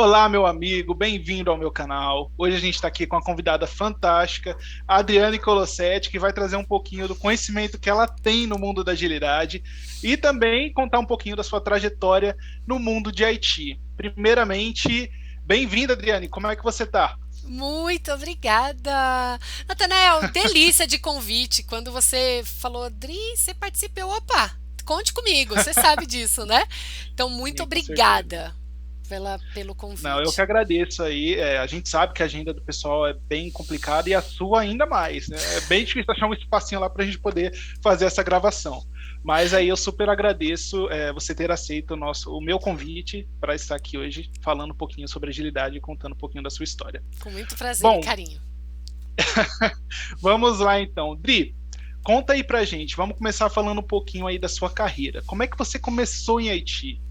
Olá, meu amigo, bem-vindo ao meu canal. Hoje a gente está aqui com uma convidada fantástica, a Adriane Colossetti, que vai trazer um pouquinho do conhecimento que ela tem no mundo da agilidade e também contar um pouquinho da sua trajetória no mundo de IT. Primeiramente, bem-vinda, Adriane, como é que você está? Muito obrigada. Natanael, delícia de convite. Quando você falou, Adri, você participou, opa, conte comigo, você sabe disso, né? Então, muito Sim, com certeza. obrigada pelo Não, eu que convite. agradeço aí. A gente sabe que a agenda do pessoal é bem complicada e a sua ainda mais, né? É bem difícil achar um espacinho lá para a gente poder fazer essa gravação. Mas aí eu super agradeço você ter aceito o meu convite para estar aqui hoje falando um pouquinho sobre agilidade e contando um pouquinho da sua história. Com muito prazer e Bom, carinho. vamos lá então. Dri, conta aí pra gente. Vamos começar falando um pouquinho aí da sua carreira. Como é que você começou em Haiti?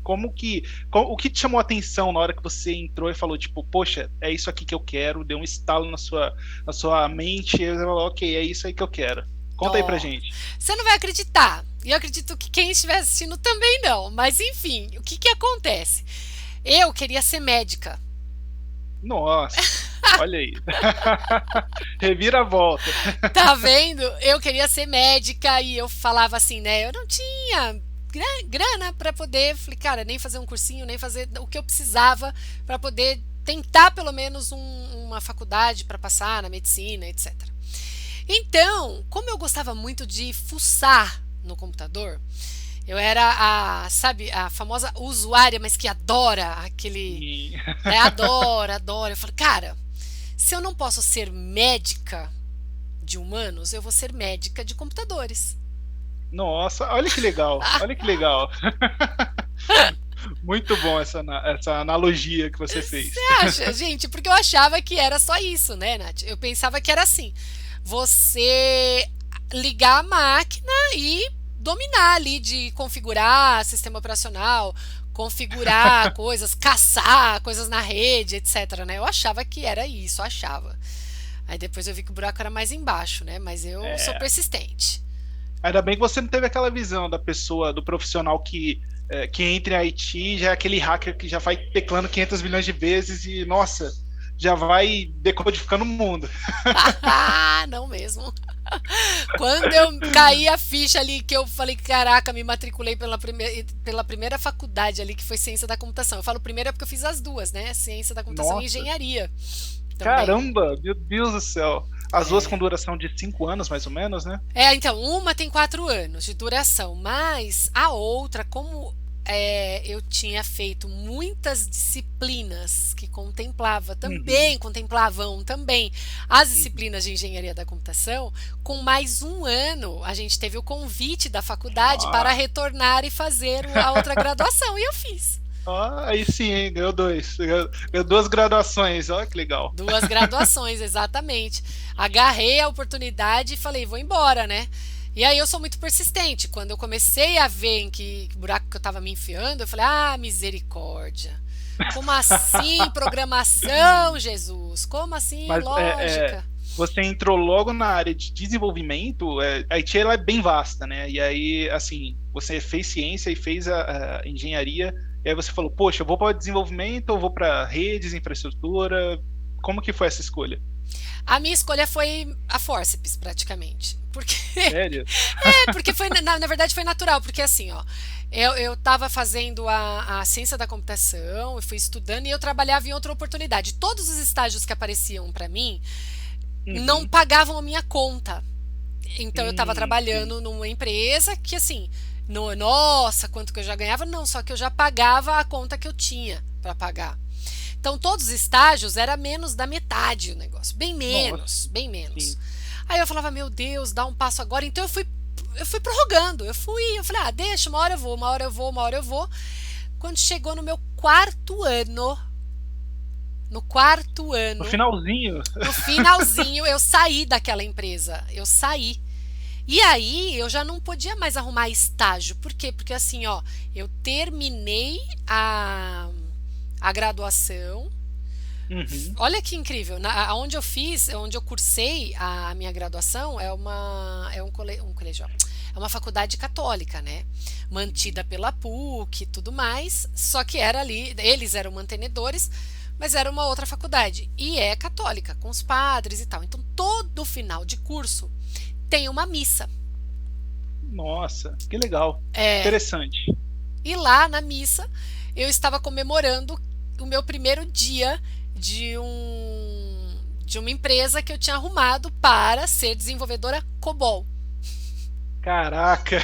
O que te chamou a atenção na hora que você entrou e falou, tipo, poxa, é isso aqui que eu quero, deu um estalo na sua mente, e eu falou, ok, é isso aí que eu quero. Conta aí pra Ó, gente. você não vai acreditar. E eu acredito que quem estiver assistindo também não. Mas enfim, o que que acontece? Eu queria ser médica. Nossa, olha aí. Reviravolta. Tá vendo? Eu queria ser médica e eu falava assim, né? Eu não tinha grana para poder, falei, cara, nem fazer um cursinho, nem fazer o que eu precisava para poder tentar pelo menos uma faculdade para passar na medicina, etc. Então, como eu gostava muito de fuçar no computador, eu era sabe, a famosa usuária, mas que adora aquele, E- né, adora, adora. Eu falei, cara, se eu não posso ser médica de humanos, eu vou ser médica de computadores. Nossa, olha que legal, olha que legal. Muito bom essa analogia que você Você fez. acha, gente? Porque eu achava que era só isso, né, Nath? Eu pensava que era assim: você ligar a máquina e dominar ali de configurar sistema operacional, configurar coisas, caçar coisas na rede, etc, né? Eu achava que era isso, eu achava. Aí depois eu vi que o buraco era mais embaixo, né? Mas eu sou É, persistente. ainda bem que você não teve aquela visão da pessoa, do profissional que entra em IT, já é aquele hacker que já vai teclando 500 milhões de vezes e, nossa, já vai decodificando o mundo. Não mesmo. Quando eu caí a ficha ali, que eu falei, caraca, me matriculei pela primeira faculdade ali, que foi ciência da computação. Eu falo primeira porque eu fiz as duas, né? Ciência da computação e Nossa, engenharia também. caramba, meu Deus do céu. As duas com É. duração de 5 anos, mais ou menos, né? Então, uma tem 4 anos de duração, mas a outra, como eu tinha feito muitas disciplinas que Uhum, contemplavam também as uhum. disciplinas de engenharia da computação, com mais um ano a gente teve o convite da faculdade para Ah, retornar e fazer a outra graduação, e eu fiz. aí sim, hein, ganhou dois. Ganhou duas graduações, olha que legal. 2 graduações, exatamente. Agarrei a oportunidade e falei, vou embora, né? E aí eu sou muito persistente. Quando eu comecei a ver em que buraco que eu estava me enfiando, eu falei, ah, misericórdia. Como assim programação, Jesus? Como assim Mas lógica? você entrou logo na área de desenvolvimento, a IT ela é bem vasta, né? E aí, assim, você fez ciência e fez a engenharia, e aí você falou, poxa, eu vou para desenvolvimento ou vou para redes, infraestrutura? Como que foi essa escolha? A minha escolha foi a forceps, praticamente. Porque Sério? porque foi, na verdade, foi natural, porque assim, ó, eu estava fazendo a ciência da computação, eu fui estudando e eu trabalhava em outra oportunidade. Todos os estágios que apareciam para mim não Uhum. pagavam a minha conta. Então eu estava Sim. trabalhando numa empresa que assim, no, nossa, quanto que eu já ganhava? Não, só que eu já pagava a conta que eu tinha para pagar. Então todos os estágios era menos da metade o negócio, bem Nossa, menos, bem sim. menos. Aí eu falava, meu Deus, dá um passo agora. Então eu fui prorrogando. Eu falei, ah, deixa, uma hora eu vou, uma hora eu vou, uma hora eu vou. Quando chegou no meu quarto ano, no quarto No ano, finalzinho. no finalzinho, eu saí daquela empresa. Eu saí. E aí eu já não podia mais arrumar estágio. Por quê? Porque assim, ó, eu terminei a graduação. Uhum. Olha que incrível. Onde eu fiz, onde eu cursei a minha graduação, um colégio, ó, é uma faculdade católica, né? Mantida pela PUC e tudo mais. Só que era ali, eles eram mantenedores, mas era uma outra faculdade. E é católica, com os padres e tal. Então, todo final de curso tem uma missa. Nossa, que legal. É, Interessante. e lá na missa, eu estava comemorando o meu primeiro dia de de uma empresa que eu tinha arrumado para ser desenvolvedora COBOL. Caraca.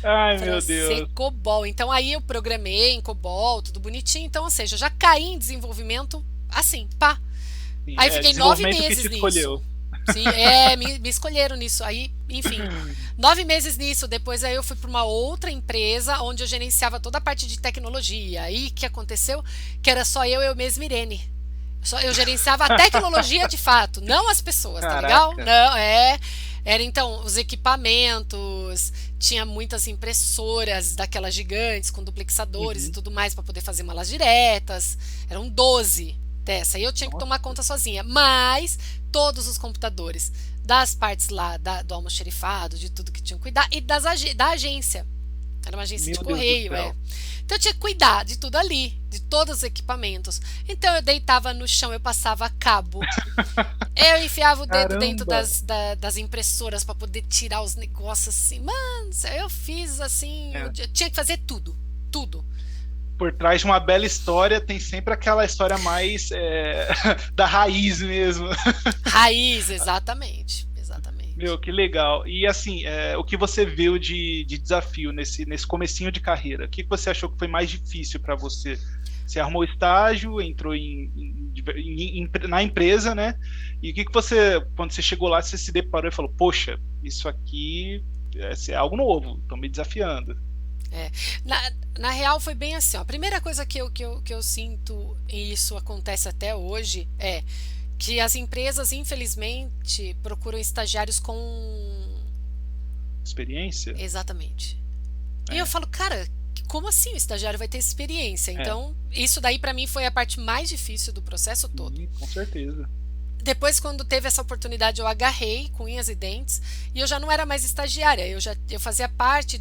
Ai, Para meu ser Deus. COBOL. Então aí eu programei em COBOL, tudo bonitinho. Então, ou seja, eu já caí em desenvolvimento assim, pá. Sim, Aí é fiquei nove desenvolvimento que te meses escolheu. nisso. Sim, me escolheram nisso. Aí, enfim, 9 meses nisso. Depois aí eu fui para uma outra empresa onde eu gerenciava toda a parte de tecnologia. Aí o que aconteceu? Que era só eu mesma, Irene. Eu gerenciava a tecnologia de fato, não as pessoas, tá legal? Caraca. Não, é. Era então os equipamentos, tinha muitas impressoras daquelas gigantes com duplexadores e Uhum. tudo mais para poder fazer malas diretas. Eram 12 dessa. E eu tinha que tomar Nossa, conta sozinha. Mas todos os computadores das partes lá do almoxerifado, de tudo que tinham que cuidar, e da agência. Era uma agência de meu Deus do correio, é. céu. Então eu tinha que cuidar de tudo ali, de todos os equipamentos. Então eu deitava no chão, eu passava cabo. Eu enfiava o dedo dentro Caramba. das impressoras para poder tirar os negócios assim. Mano, eu fiz assim, É. eu tinha que fazer tudo. Tudo. Por trás de uma bela história tem sempre aquela história mais da raiz mesmo. Raiz, exatamente. Exatamente. Meu, que legal. E assim, o que você viu de desafio nesse comecinho de carreira? O que você achou que foi mais difícil para você? Você arrumou estágio, entrou na empresa, né? E o que você, quando você chegou lá, você se deparou e falou: Poxa, isso aqui é algo novo, estão me desafiando. É. Na real foi bem assim, ó. A primeira coisa que eu sinto, e isso acontece até hoje, é que as empresas, infelizmente, procuram estagiários com. Experiência? Exatamente. E eu É, falo, cara, como assim o estagiário vai ter experiência? é, Então, isso daí pra mim foi a parte mais difícil do processo todo. sim, com certeza. Depois, quando teve essa oportunidade, eu agarrei com unhas e dentes e eu já não era mais estagiária, eu fazia parte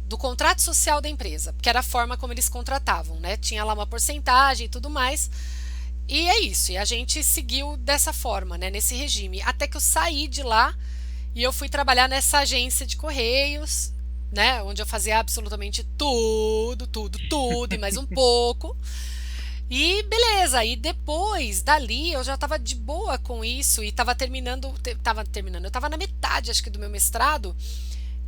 do contrato social da empresa, que era a forma como eles contratavam, né? Tinha lá uma porcentagem e tudo mais. E é isso, e a gente seguiu dessa forma, né, nesse regime, até que eu saí de lá e eu fui trabalhar nessa agência de correios, né, onde eu fazia absolutamente tudo, tudo, tudo e mais um pouco. E beleza, e depois dali eu já estava de boa com isso e eu estava na metade, acho que do meu mestrado,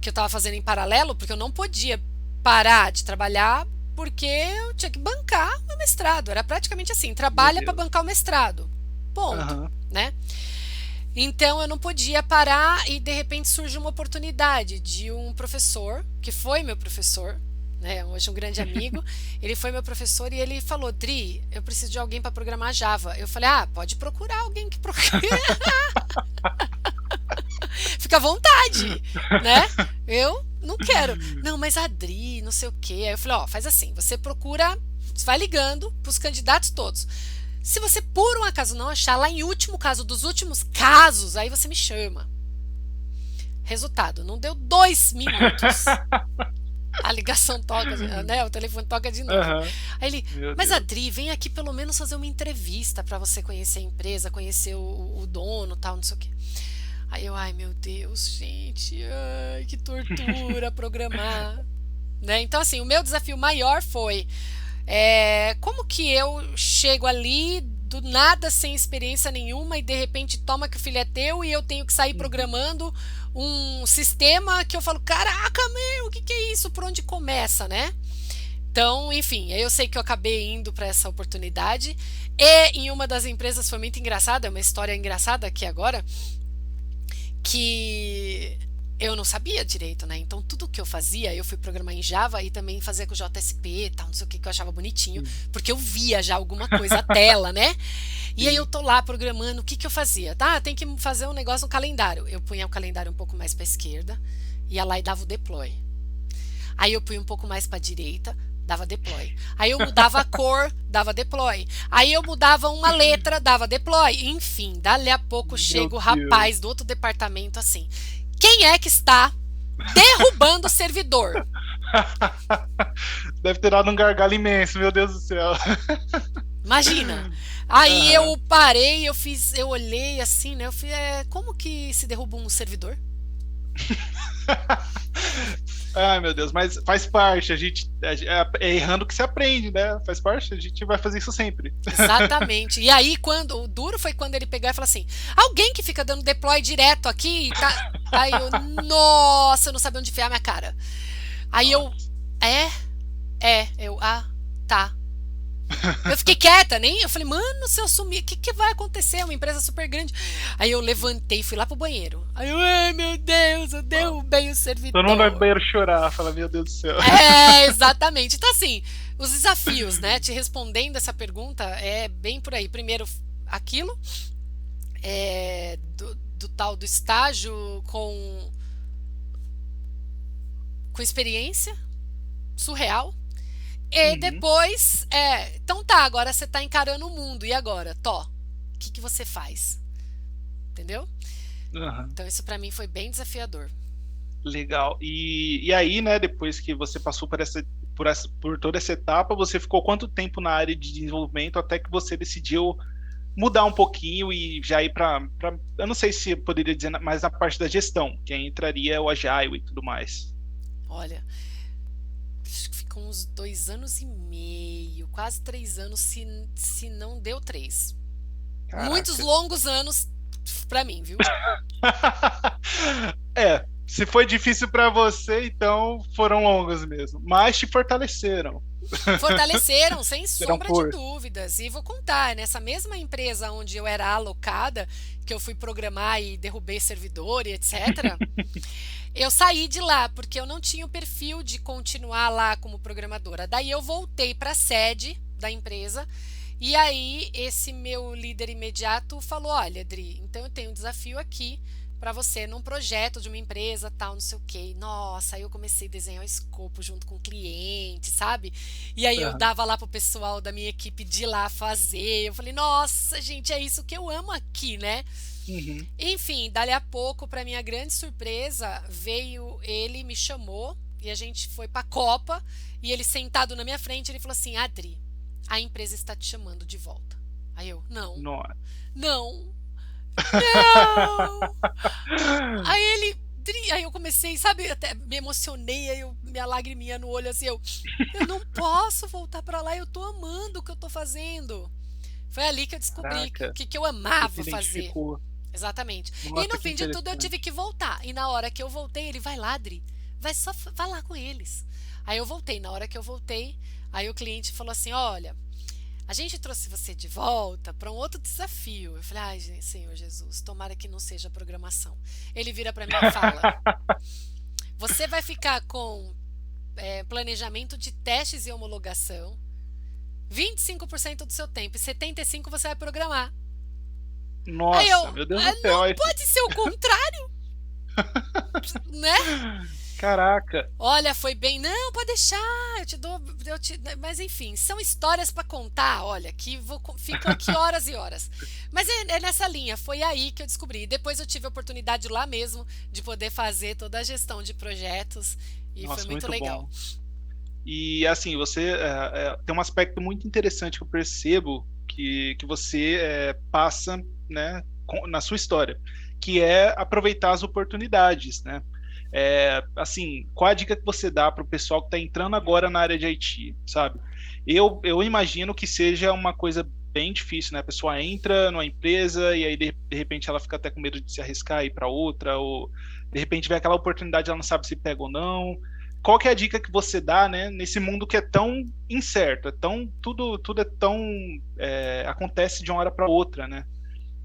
que eu estava fazendo em paralelo, porque eu não podia parar de trabalhar porque eu tinha que bancar o meu mestrado. Era praticamente assim, Meu trabalha para Deus. bancar o mestrado. Ponto, Aham. né? Então eu não podia parar e de repente surge uma oportunidade de um professor, que foi meu professor, né, hoje um grande amigo, ele foi meu professor e ele falou: Dri, eu preciso de alguém para programar Java. Eu falei: ah, pode procurar alguém que procure. Fica à vontade, né? Eu não quero. Não, mas a Dri, não sei o quê. Aí eu falei: ó, faz assim, você procura, você vai ligando pros candidatos todos. Se você por um acaso não achar, lá em último caso dos últimos casos, aí você me chama. Resultado, não deu 2 minutos. A ligação toca, né? O telefone toca de novo. Aham. Aí ele, Meu mas Deus. Adri, vem aqui pelo menos fazer uma entrevista para você conhecer a empresa, conhecer o dono, tal, não sei o quê. Aí eu, ai meu Deus, gente, ai, que tortura programar, né? Então assim, o meu desafio maior foi como que eu chego ali do nada sem experiência nenhuma e de repente toma que o filho é teu e eu tenho que sair Uhum. programando um sistema que eu falo, caraca, meu, o que que é isso? Por onde começa, né? Então, enfim, eu sei que eu acabei indo para essa oportunidade e em uma das empresas foi muito engraçada, é uma história engraçada aqui agora, que eu não sabia direito, né? Então tudo que eu fazia, eu fui programar em Java e também fazia com JSP, tal, não sei o que eu achava bonitinho, Sim. porque eu via já alguma coisa, a tela, né? E aí eu Sim. tô lá programando, o que que eu fazia? Tá, tem que fazer um negócio no calendário. Eu punha o calendário um pouco mais para esquerda, ia lá e dava o deploy. Aí eu punha um pouco mais para direita, dava deploy. Aí eu mudava a cor, dava deploy. Aí eu mudava uma letra, dava deploy. Enfim, dali a pouco Meu chega o Deus. rapaz do outro departamento assim. Quem é que está derrubando o servidor? Deve ter dado um gargalo imenso, meu Deus do céu. Imagina. Aí Aham. eu parei, eu olhei assim, né? Eu fiz, como que se derruba um servidor? Ai, meu Deus, mas faz parte, é errando que se aprende, né? Faz parte, a gente vai fazer isso sempre. Exatamente. E aí, quando o duro foi quando ele pegou e falou assim: alguém que fica dando deploy direto aqui, tá? Aí eu, nossa, eu não sabia onde enfiar minha cara. Aí eu, Nossa. é, tá. Eu fiquei quieta, nem. Eu falei, mano, se eu sumir, o que vai acontecer? É uma empresa super grande. Aí eu levantei e fui lá pro banheiro. Aí eu, ai meu Deus, eu derrubei o Todo mundo vai pro servidor. banheiro chorar, fala, meu Deus do céu. É, exatamente. Então, assim, os desafios, né? Te respondendo essa pergunta, é bem por aí. Primeiro, aquilo, do tal do estágio com experiência surreal. E Uhum. depois, então tá, agora você tá encarando o mundo. E agora? Tó, o que você faz? Entendeu? Aham. Então, isso pra mim foi bem desafiador. Legal. E aí, né, depois que você passou por toda essa etapa, você ficou quanto tempo na área de desenvolvimento até que você decidiu mudar um pouquinho e já ir eu não sei se eu poderia dizer mais na parte da gestão, que aí entraria o Agile e tudo mais. Olha, acho que ficou uns 2 anos e meio, quase 3 anos, se não deu 3. Muitos Caraca. longos anos pra mim, viu? É, se foi difícil para você, então foram longos mesmo, mas te fortaleceram. Fortaleceram, sem Terão sombra de força. dúvidas. E vou contar, nessa mesma empresa onde eu era alocada, que eu fui programar e derrubei servidor e etc., eu saí de lá porque eu não tinha o perfil de continuar lá como programadora. Daí eu voltei para a sede da empresa e aí esse meu líder imediato falou: "Olha, Adri, então eu tenho um desafio aqui para você num projeto de uma empresa, tal, não sei o quê". Nossa, aí eu comecei a desenhar o escopo junto com o cliente, sabe? E aí eu Aham. dava lá pro pessoal da minha equipe de ir lá fazer. Eu falei: "Nossa, gente, é isso que eu amo aqui, né?". Uhum. Enfim, dali a pouco, para minha grande surpresa, veio ele, me chamou e a gente foi para a Copa. E ele sentado na minha frente, ele falou assim: "Adri, a empresa está te chamando de volta". Aí eu: "Não, Nossa. não, não". Aí ele, aí eu comecei, sabe, até me emocionei, aí minha lagriminha no olho assim, eu não posso voltar para lá, eu tô amando o que eu tô fazendo. Foi ali que eu descobri o Caraca, que eu você se amava fazer. identificou. Exatamente. E Nossa, no que fim de tudo eu tive interessante. que voltar. E na hora que eu voltei, ele vai lá, Adri, vai lá com eles. Aí eu voltei. Na hora que eu voltei, aí o cliente falou assim: "Olha, a gente trouxe você de volta para um outro desafio". Eu falei: "Ai, Senhor Jesus, tomara que não seja programação". Ele vira para mim e fala: "Você vai ficar com planejamento de testes e homologação 25% do seu tempo e 75% você vai programar". Aí Nossa, eu, meu Deus do céu. não pode ser o contrário, né? Caraca. Olha, foi bem. Não, pode deixar, eu te dou. Mas enfim, são histórias para contar. Olha, que fico aqui horas e horas. Mas é nessa linha, foi aí que eu descobri. Depois eu tive a oportunidade lá mesmo de poder fazer toda a gestão de projetos e foi Nossa, muito muito legal. bom. E assim, você tem um aspecto muito interessante que eu percebo que você passa, né, na sua história, que é aproveitar as oportunidades, né? Assim, qual a dica que você dá para o pessoal que está entrando agora na área de IT, sabe? Eu imagino que seja uma coisa bem difícil, né? A pessoa entra numa empresa e aí de repente ela fica até com medo de se arriscar e ir para outra, ou de repente vê aquela oportunidade, ela não sabe se pega ou não. Qual que é a dica que você dá, né, nesse mundo que é tão incerto, tudo é tão acontece de uma hora para outra, né?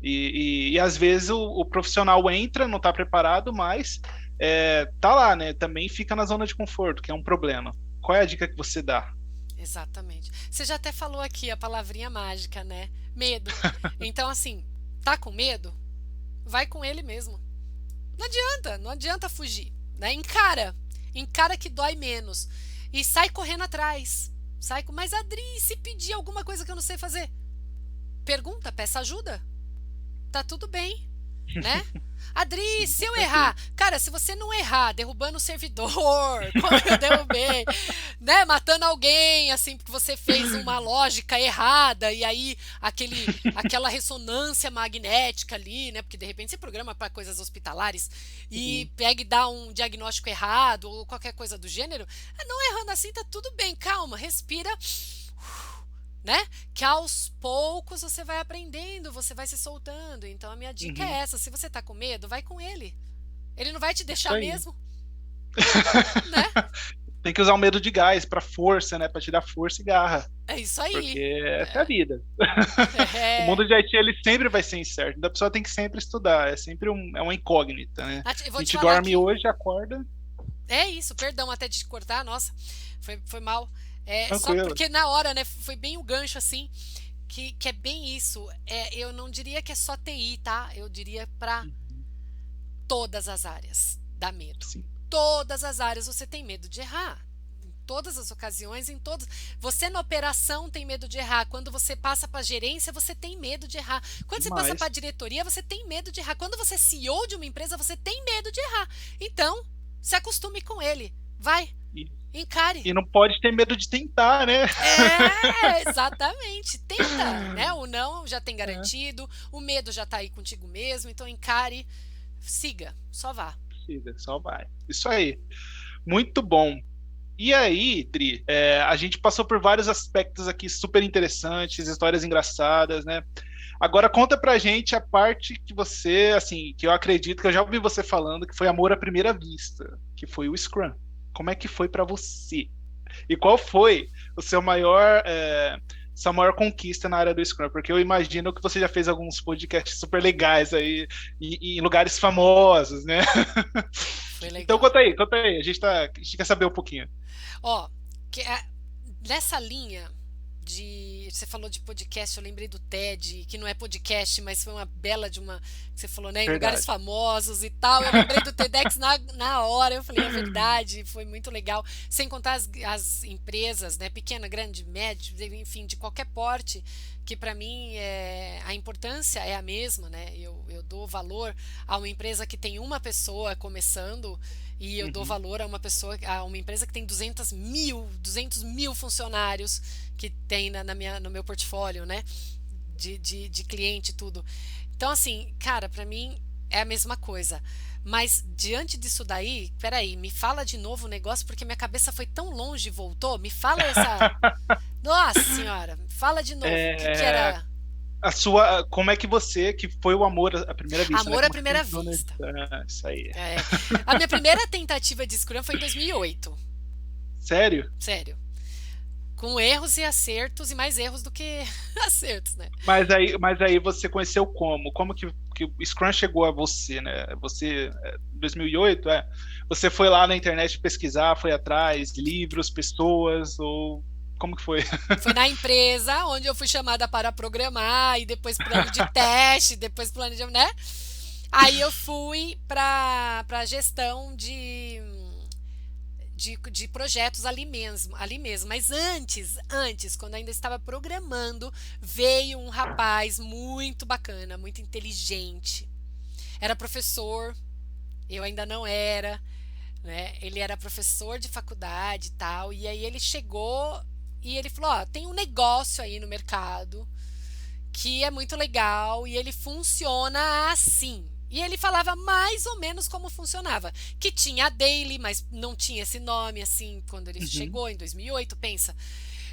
E às vezes o profissional entra, não está preparado, mas tá lá, né? Também fica na zona de conforto, que é um problema. Qual é a dica que você dá? Exatamente. Você já até falou aqui a palavrinha mágica, né? Medo. Então, assim, tá com medo? Vai com ele mesmo. Não adianta fugir, né? Encara que dói menos e sai correndo atrás. Mas Adri, se pedir alguma coisa que eu não sei fazer, pergunta, peça ajuda. Tá tudo bem. né? Adri, Sim, se com eu certeza. errar, cara, se você não errar, derrubando o servidor, como eu derrubei, né, matando alguém, assim, porque você fez uma lógica errada e aí aquela ressonância magnética ali, né, porque de repente você programa para coisas hospitalares e Sim. pega e dá um diagnóstico errado ou qualquer coisa do gênero, não errando assim tá tudo bem, calma, respira, né? Que aos poucos você vai aprendendo, você vai se soltando. Então a minha dica é Uhum. essa: se você tá com medo, vai com ele. Ele não vai te Isso deixar aí. mesmo, né? Tem que usar o medo de gás pra força, né? Pra te dar força e garra. É isso Porque aí. essa é a vida. O É. mundo de IT ele sempre vai ser incerto. Então a pessoa tem que sempre estudar. É sempre uma incógnita, né? Nath, eu A vou te gente falar dorme que hoje, acorda é isso, perdão até de te cortar, nossa, foi mal. É, só tranquilo. porque na hora, né, foi bem o gancho assim, que é bem isso. É, eu não diria que é só TI, tá? Eu diria para Uhum. todas as áreas dá medo. Sim, Todas as áreas você tem medo de errar. Em todas as ocasiões, em todas. Você na operação tem medo de errar. Quando você passa para a gerência, você tem medo de errar. Quando você passa para a demais. diretoria, você tem medo de errar. Quando você é CEO de uma empresa, você tem medo de errar. Então, se acostume com ele. Vai, E, encare. e não pode ter medo de tentar, né? Exatamente. Tenta, né? O não já tem É, garantido, o medo já tá aí contigo mesmo, então encare, siga, só vá. precisa, só vai. Isso aí. Muito bom. E aí, Dri, a gente passou por vários aspectos aqui super interessantes, histórias engraçadas, né? Agora conta pra gente a parte que você, assim, que eu acredito que eu já ouvi você falando, que foi amor à primeira vista, que foi o Scrum. Como é que foi pra você? E qual foi o seu sua maior conquista na área do Scrum? Porque eu imagino que você já fez alguns podcasts super legais aí, em lugares famosos, né? Foi Então legal. conta aí, a gente quer saber um pouquinho. Ó, que nessa linha de. Você falou de podcast, eu lembrei do TED, que não é podcast, mas foi uma bela de uma. Que você falou, né? Em lugares Verdade. famosos e tal. Eu lembrei do TEDx na hora. Eu falei, é verdade, foi muito legal. Sem contar as empresas, né? Pequena, grande, média, enfim, de qualquer porte, que para mim a importância é a mesma, né? Eu dou valor a uma empresa que tem uma pessoa começando e eu dou Uhum, valor a uma empresa que tem 200 mil funcionários que tem no meu portfólio, né? De cliente e tudo. Então, assim, cara, pra mim é a mesma coisa. Mas diante disso daí, peraí, me fala de novo o negócio, porque minha cabeça foi tão longe e voltou. Me fala essa. Nossa senhora, me fala de novo. O que que É, era como é que você, que foi o amor à primeira vista, né? amor à Como que você primeira entrou nesse, vista? isso aí. É, a minha primeira tentativa de Scrum foi em 2008. Sério? Sério. Com erros e acertos, e mais erros do que acertos, né? Mas aí você conheceu como? Como que o Scrum chegou a você, né? Você, 2008, você foi lá na internet pesquisar, foi atrás, livros, pessoas, ou como que foi? Foi na empresa onde eu fui chamada para programar, e depois plano de teste, depois plano de, né? Aí eu fui para gestão de projetos ali mesmo. Mas antes, quando ainda estava programando, veio um rapaz muito bacana, muito inteligente. Era professor, eu ainda não era, né? Ele era professor de faculdade e tal, e aí ele chegou e ele falou: Ó, tem um negócio aí no mercado que é muito legal e ele funciona assim. E ele falava mais ou menos como funcionava. Que tinha a Daily, mas não tinha esse nome assim quando ele Uhum. chegou em 2008, pensa.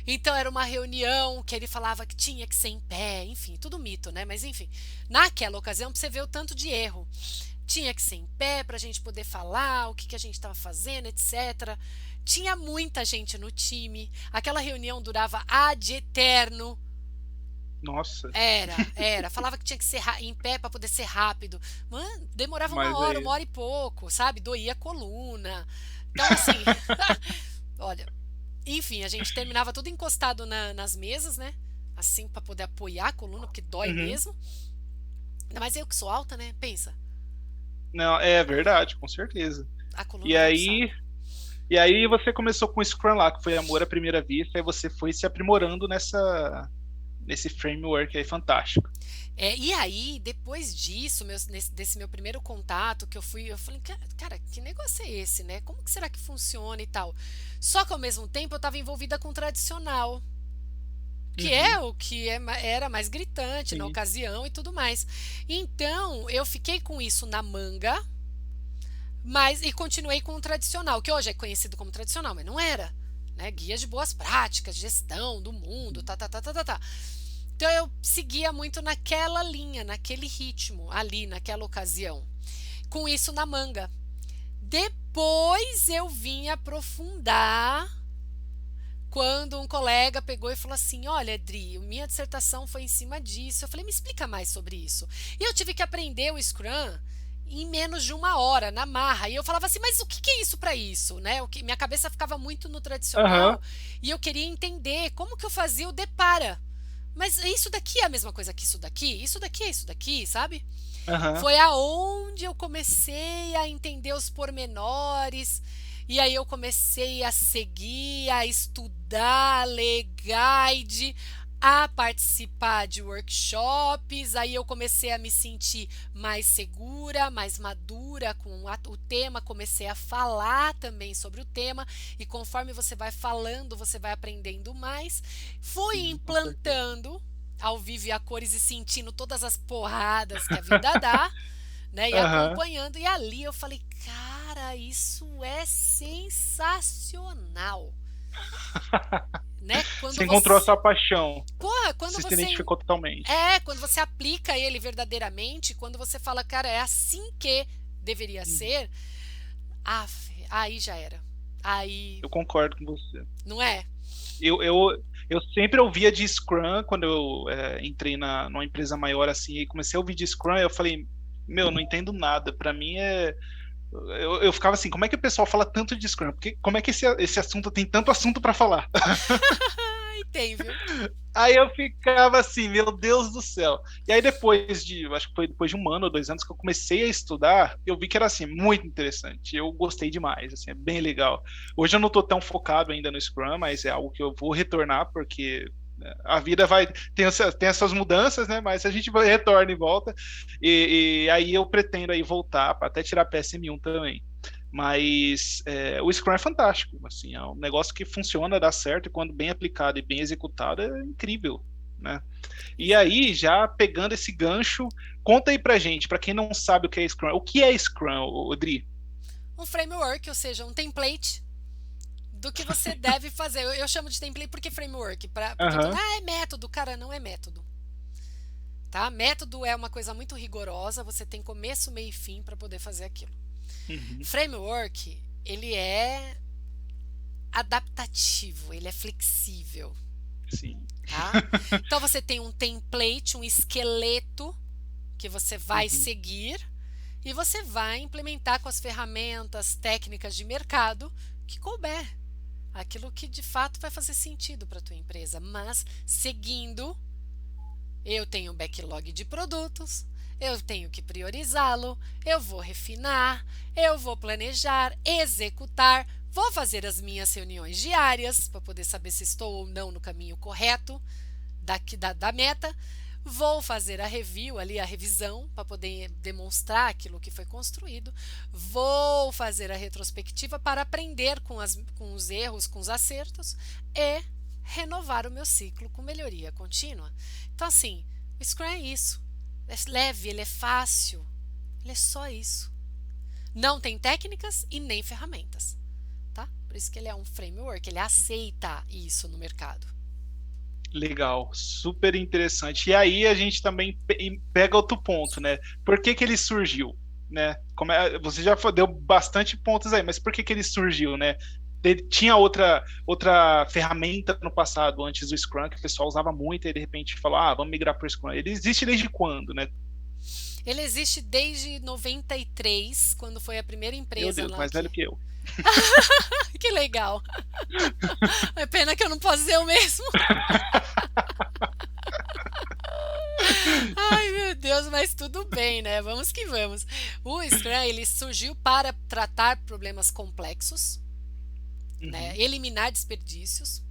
Então era uma reunião que ele falava que tinha que ser em pé, enfim, tudo mito, né? Mas enfim, naquela ocasião, pra você ver o tanto de erro. Tinha que ser em pé para a gente poder falar o que, que a gente estava fazendo, etc. Tinha muita gente no time. Aquela reunião durava ad eterno. Nossa, Era. Falava que tinha que ser em pé para poder ser rápido. Mano, demorava mas uma aí. hora e pouco, sabe? Doía a coluna. Então, assim, olha, enfim, a gente terminava tudo encostado nas mesas, né? Assim, para poder apoiar a coluna, porque dói Uhum. mesmo. Ainda mais eu que sou alta, né? Pensa, Não, é verdade, com certeza. a E coluna vai pro aí, saco. e aí você começou com o Scrum lá, que foi amor à primeira vista, e você foi se aprimorando nesse framework aí fantástico. E aí, depois disso, desse meu primeiro contato, eu falei, cara, que negócio é esse, né? Como que será que funciona e tal? Só que ao mesmo tempo eu estava envolvida com o tradicional, que é Uhum, o que era mais gritante na sim. ocasião e tudo mais. Então, eu fiquei com isso na manga, mas e continuei com o tradicional, que hoje é conhecido como tradicional, mas não era, né? Guia de boas práticas, gestão do mundo, tá, tá, tá, tá, tá, tá. Então eu seguia muito naquela linha, naquele ritmo, ali, naquela ocasião, com isso na manga. Depois eu vim aprofundar quando um colega pegou e falou assim: Olha, Adri, minha dissertação foi em cima disso. Eu falei: Me explica mais sobre isso. E eu tive que aprender o Scrum em menos de uma hora, na marra. E eu falava assim: Mas o que é isso para isso? Né? Minha cabeça ficava muito no Aham, tradicional e eu queria entender como que eu fazia o depara. Mas isso daqui é a mesma coisa que isso daqui? Isso daqui é isso daqui, sabe? aham. Foi aonde eu comecei a entender os pormenores, e aí eu comecei a seguir, a estudar, ler guide, a participar de workshops, aí eu comecei a me sentir mais segura, mais madura com o tema, comecei a falar também sobre o tema, e conforme você vai falando, você vai aprendendo mais. Fui Sim, com certeza. implantando ao vivo e a cores e sentindo todas as porradas que a vida dá, né? E Aham. acompanhando. E ali eu falei, cara, isso é sensacional, né? Quando Você encontrou a você, sua paixão. porra, quando Você se você identificou totalmente. quando você aplica ele verdadeiramente, quando você fala, cara, é assim que deveria Uhum. ser, aí já era. Aí, Eu concordo com você. não é? Eu, eu, eu sempre ouvia de Scrum quando eu entrei numa empresa maior assim e comecei a ouvir de Scrum. Eu falei, meu, não entendo nada. Para mim é. Eu ficava assim, como é que o pessoal fala tanto de Scrum? Porque, como é que esse assunto tem tanto assunto para falar? Ai, tem, viu? Aí eu ficava assim, meu Deus do céu. E aí acho que foi depois de um ano ou 2 anos que eu comecei a estudar, eu vi que era assim, muito interessante. Eu gostei demais, assim, é bem legal. Hoje eu não estou tão focado ainda no Scrum, mas é algo que eu vou retornar, porque a vida tem essas mudanças, né? Mas a gente retorna e volta. E aí eu pretendo aí voltar para até tirar PSM1 também. Mas o Scrum é fantástico, assim, é um negócio que funciona, dá certo, e quando bem aplicado e bem executado é incrível, né? E aí, já pegando esse gancho, conta aí pra gente, pra quem não sabe o que é Scrum, o que é Scrum, Odri? Um framework, ou seja, um template do que você deve fazer. Eu chamo de template porque framework, porque todo Aham, é método, cara, não é método. Tá? Método é uma coisa muito rigorosa, você tem começo, meio e fim para poder fazer aquilo. uhum, Framework, ele é adaptativo, ele é flexível, sim, tá? Então você tem um template, um esqueleto que você vai uhum, seguir e você vai implementar com as ferramentas técnicas de mercado que couber, aquilo que de fato vai fazer sentido para a tua empresa, mas seguindo. Eu tenho um backlog de produtos, eu tenho que priorizá-lo, eu vou refinar, eu vou planejar, executar, vou fazer as minhas reuniões diárias para poder saber se estou ou não no caminho correto da meta. Vou fazer a review ali, a revisão, para poder demonstrar aquilo que foi construído. Vou fazer a retrospectiva para aprender com os erros, com os acertos e renovar o meu ciclo com melhoria contínua. Então, assim, o Scrum é isso. É leve, ele é fácil. Ele é só isso. Não tem técnicas e nem ferramentas, tá? Por isso que ele é um framework, ele aceita isso no mercado. legal, super interessante. E aí a gente também pega outro ponto, né? Por que que ele surgiu, né? Você já deu bastante pontos aí, mas por que que ele surgiu, né? Tinha outra ferramenta no passado, antes do Scrum, que o pessoal usava muito, e de repente falou, vamos migrar para o Scrum. Ele existe desde quando, né? Ele existe desde 93, quando foi a primeira Meu empresa Deus, lá mais velho que. que eu. Que legal! É pena que eu não posso ser o mesmo. Ai, meu Deus, mas tudo bem, né? Vamos que vamos. O Scrum, ele surgiu para tratar problemas complexos, né? Uhum, Eliminar desperdícios,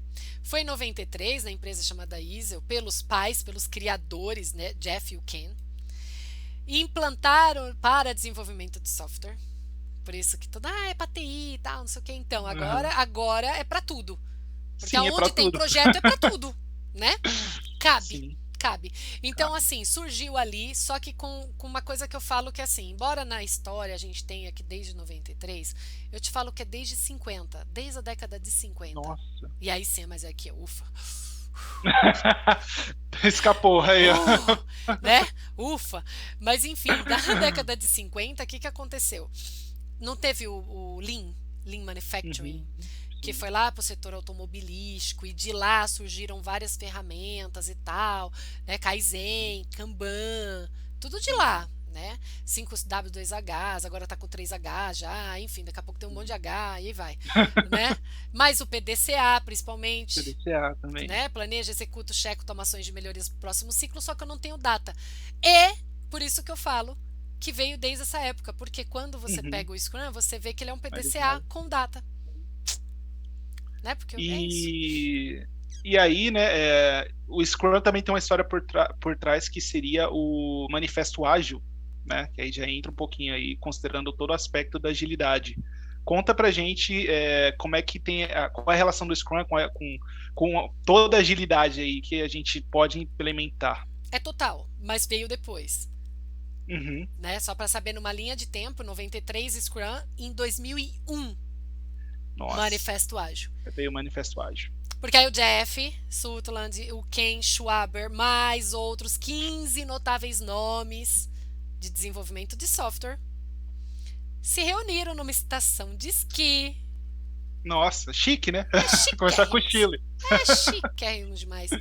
Foi em 93, na empresa chamada Easel, pelos pais, pelos criadores, né, Jeff e o Ken, e implantaram para desenvolvimento de software. Por isso que tudo, é para TI e tal, não sei o que. Então, Aham. agora é para tudo. Porque Sim, é pra aonde tem tudo. projeto é para tudo, né? Cabe, Sim, cabe. Então, cabe. assim, surgiu ali, só que com uma coisa que eu falo que, assim, embora na história a gente tenha que desde 93, eu te falo que é desde 50, desde a década de 50. Nossa. E aí sim, mas é aqui, ufa. Escapou aí, ó. Né? Ufa. Mas enfim, da década de 50, o que que aconteceu? Não teve o Lean Manufacturing, Uhum, que sim. foi lá para o setor automobilístico e de lá surgiram várias ferramentas e tal, né? Kaizen, Kanban, tudo de Uhum, lá, né? 5W2H, agora tá com 3H já, enfim, daqui a pouco tem um monte de sim. H e aí vai, né? Mas o PDCA, principalmente, PDCA também. né? Planeja, executa, checa, toma ações de melhorias para o próximo ciclo, só que eu não tenho data. E por isso que eu falo que veio desde essa época, porque quando você Uhum. pega o Scrum, você vê que ele é um Mas PDCA vai. com data, né? Porque é isso. E, e aí, né, o Scrum também tem uma história por trás que seria o Manifesto Ágil, né, que aí já entra um pouquinho aí, considerando todo o aspecto da agilidade. Conta pra gente como é que tem, qual é a relação do Scrum com toda a agilidade aí que a gente pode implementar. É total, mas veio depois, Uhum. né? Só para saber numa linha de tempo, 93 Scrum, em 2001 Nossa, Manifesto Ágil. veio o Manifesto Ágil. Porque aí o Jeff Sutherland, o Ken Schwaber, mais outros 15 notáveis nomes de desenvolvimento de software se reuniram numa estação de esqui. Nossa, chique, né? É Começar com o chiquérrimos. Chile. É chiquérrimos demais.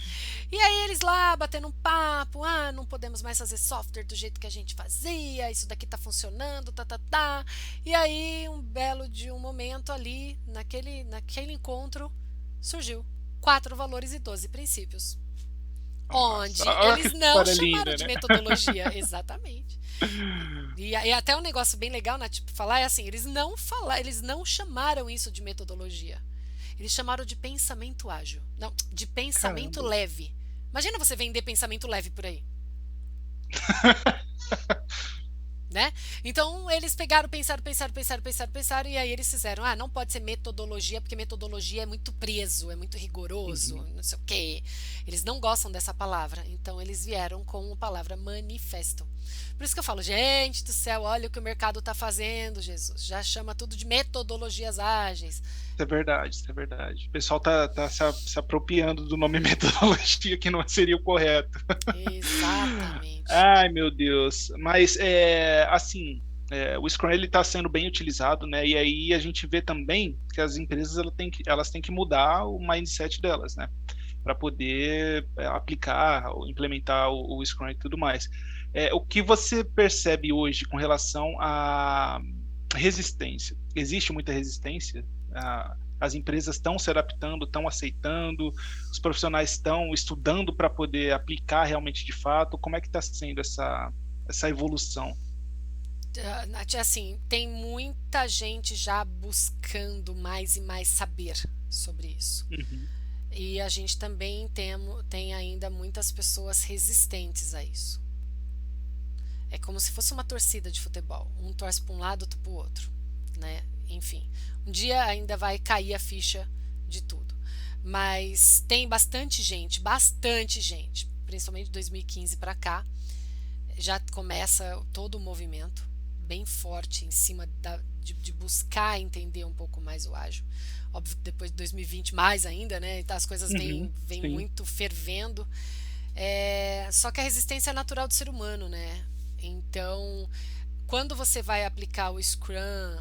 E aí eles lá batendo um papo, não podemos mais fazer software do jeito que a gente fazia, isso daqui tá funcionando, tá, tá, tá. E aí, um belo de um momento ali, naquele encontro, surgiu 4 valores e 12 princípios. Nossa, Onde olha que eles não história chamaram linda, de né? metodologia, exatamente. E até um negócio bem legal, né? Tipo, falar é assim, eles não chamaram isso de metodologia. Eles chamaram de pensamento ágil. Não, de pensamento Caramba. leve. Imagina você vender pensamento leve por aí, né? Então eles pegaram, pensaram e aí eles fizeram, não pode ser metodologia porque metodologia é muito preso, é muito rigoroso, Uhum. não sei o quê. Eles não gostam dessa palavra, então eles vieram com a palavra manifesto. Por isso que eu falo, gente do céu, olha o que o mercado está fazendo, Jesus. Já chama tudo de metodologias ágeis. Isso é verdade, isso é verdade. O pessoal tá se apropriando do nome metodologia que não seria o correto. Exatamente. Ai, meu Deus. Mas, assim, o Scrum ele está sendo bem utilizado, né? E aí a gente vê também que as empresas elas têm que mudar o mindset delas, né? Para poder aplicar, ou implementar o Scrum e tudo mais. O que você percebe hoje com relação à resistência? Existe muita resistência? As empresas estão se adaptando, estão aceitando, os profissionais estão estudando para poder aplicar realmente de fato. Como é que está sendo essa evolução? Nath, assim, tem muita gente já buscando mais e mais saber sobre isso. Uhum, E a gente também tem ainda muitas pessoas resistentes a isso. É como se fosse uma torcida de futebol. Um torce para um lado, outro para o outro, né? Enfim, um dia ainda vai cair a ficha de tudo. Mas tem bastante gente, principalmente de 2015 para cá, já começa todo o movimento bem forte em cima de buscar entender um pouco mais o ágil. Óbvio que depois de 2020 mais ainda, né? Então as coisas uhum, vêm sim, muito fervendo. Só que a resistência é natural do ser humano, né? Então, quando você vai aplicar o Scrum,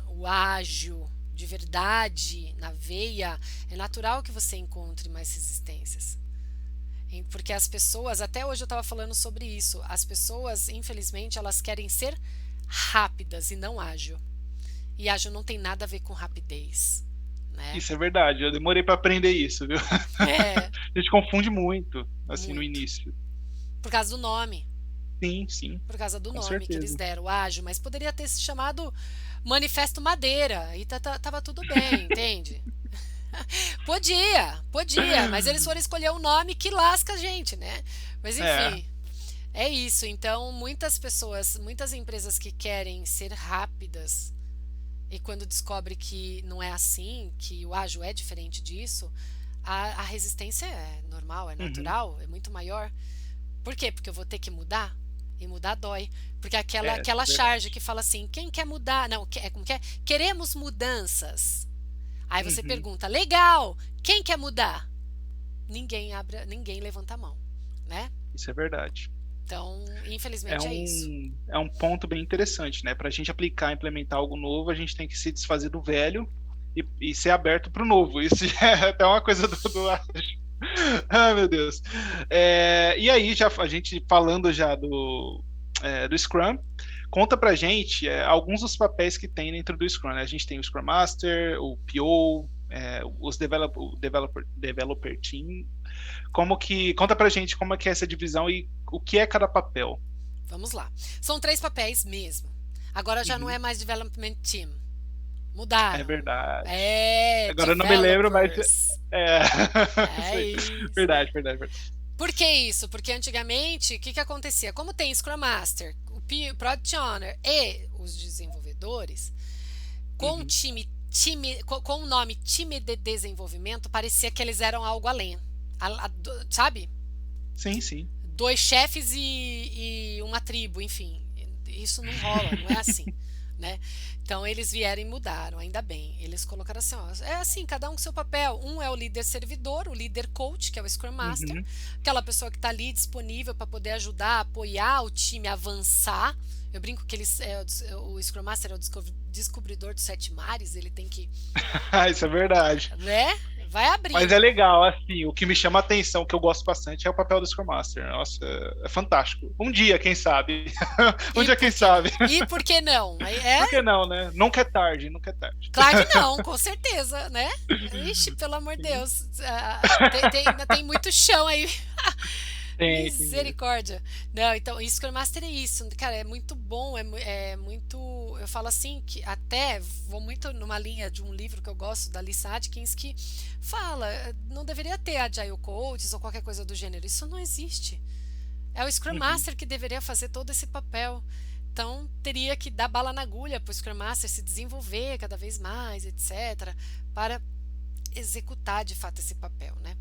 o ágil, de verdade, na veia, é natural que você encontre mais resistências. Porque as pessoas, até hoje eu estava falando sobre isso, as pessoas, infelizmente, elas querem ser rápidas e não ágil. E ágil não tem nada a ver com rapidez, né? isso é verdade. Eu demorei para aprender isso, viu? É, A gente confunde muito, assim, no muito. início. Por causa do nome. Sim, sim, Por causa do com nome que eles certeza. deram, ágil, mas poderia ter se chamado Manifesto Madeira e tava tudo bem, entende? Podia, mas eles foram escolher um nome que lasca a gente, né? Mas É. enfim, é isso. Então, muitas pessoas, muitas empresas que querem ser rápidas e quando descobre que não é assim, que o ágil é diferente disso, a resistência é normal, é Uhum. natural, é muito maior. Por quê? Porque eu vou ter que mudar. E mudar dói. Porque Isso é aquela charge verdade. que fala assim, quem quer mudar? Não, como que é? Queremos mudanças. Aí você Uhum. pergunta, legal, quem quer mudar? Ninguém levanta a mão, né? Isso é verdade. Então, É infelizmente é isso. um ponto bem interessante, né? Para a gente aplicar, implementar algo novo, a gente tem que se desfazer do velho e ser aberto para o novo. Isso já é até uma coisa do Ai, meu Deus. E aí, já a gente falando já do Scrum, conta pra gente alguns dos papéis que tem dentro do Scrum, né? A gente tem o Scrum Master, o PO, o developer Team. Conta pra gente como é que é essa divisão e o que é cada papel. Vamos lá. São três papéis mesmo. Agora já não Uhum. é mais Development Team. É Mudaram. verdade. É, Agora eu não me lembro, mas developers. é, É sei. isso. Verdade, verdade, verdade. Por que isso? Porque antigamente, o que acontecia? Como tem Scrum Master, o Product Owner e os desenvolvedores, com o Uhum. com o nome time de desenvolvimento, parecia que eles eram algo além. Sabe? Sim, sim. Dois chefes e uma tribo, enfim. Isso não rola, não é assim, né? Então eles vieram e mudaram, ainda bem. Eles colocaram assim, ó, é assim, cada um com seu papel. Um é o líder servidor, o líder coach, que é o Scrum Master, Uhum. aquela pessoa que está ali disponível para poder ajudar, apoiar o time a avançar. Eu brinco que o Scrum Master é o descobridor dos sete mares, ele tem que, Isso é verdade. né? Vai Mas é abrindo. legal, assim, o que me chama a atenção, que eu gosto bastante, é o papel do Scrum Master. Nossa, é fantástico. Um dia, quem sabe? Um E dia, quem por que não? sabe? E por que não? Por que não, né? Nunca é tarde, nunca é tarde. Claro que não, com certeza, né? Ixi, pelo amor de Sim. Deus. Ainda tem muito chão aí. Tem mesmo. Misericórdia. Não, então, Scrum Master é isso. Cara, é muito bom, é muito. Eu falo assim, que até vou muito numa linha de um livro que eu gosto, da Lisa Atkins, que fala, não deveria ter Agile Coaches ou qualquer coisa do gênero. Isso não existe. É o Scrum Uhum. Master que deveria fazer todo esse papel. Então, teria que dar bala na agulha para o Scrum Master se desenvolver cada vez mais, etc., para executar de fato esse papel, né?